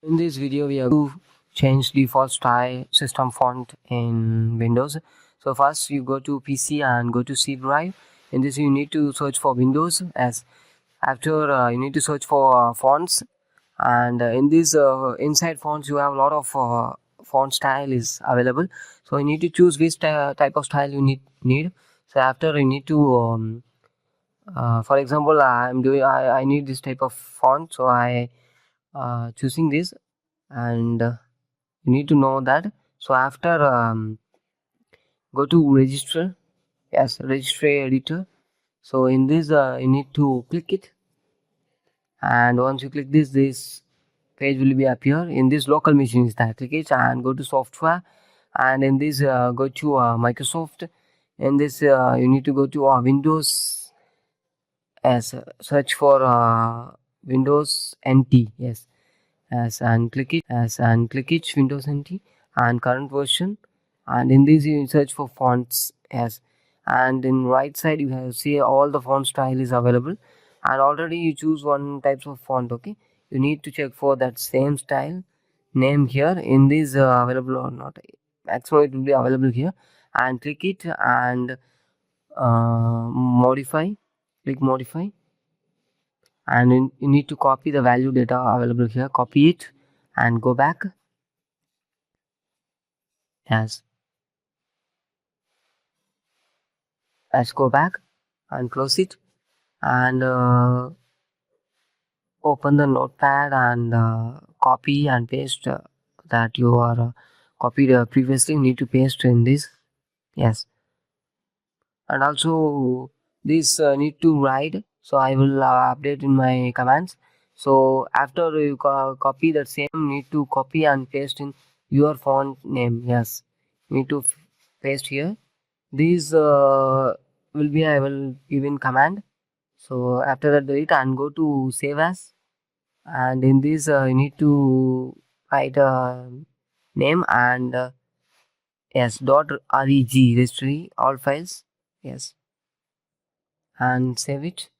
In this video, we are going to change default style system font in Windows. So first you go to PC and go to C drive. In this you need to search for Windows. As after you need to search for fonts, and in this inside fonts you have a lot of font style is available. So you need to choose which type of style you need. So after you need to for example, I need this type of font, so I choosing this, and you need to know that. So after go to register. Yes, registry editor. So in this you need to click it, and once you click this page will be appear. In this local machine is that, click it and go to software, and in this go to Microsoft. In this you need to go to Windows, as search for Windows NT. Yes, and click it Windows NT and current version, and in this you search for fonts. Yes, and in right side you have see all the font style is available, and already you choose one types of font. Okay, you need to check for that same style name here in this available or not. Maximum it will be available here, and click it and modify. Click modify, and you need to copy the value data available here. Copy it and go back. Yes, let's go back and close it, and open the notepad and copy and paste that you are copied previously. You need to paste in this. Yes, and also this need to write, so I will update in my commands. So after you copy that same, need to copy and paste in your font name. Yes, need to paste here. These will be, I will give in command. So after that delete and go to save as, and in this you need to write a name and yes, dot reg registry all files. Yes, and save it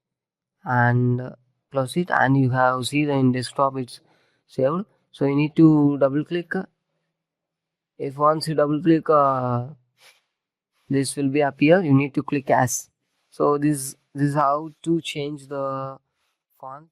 and close it, and you have see the in desktop it's saved. So you need to double click. If once you double click this will be appear, you need to click as. So this is how to change the font.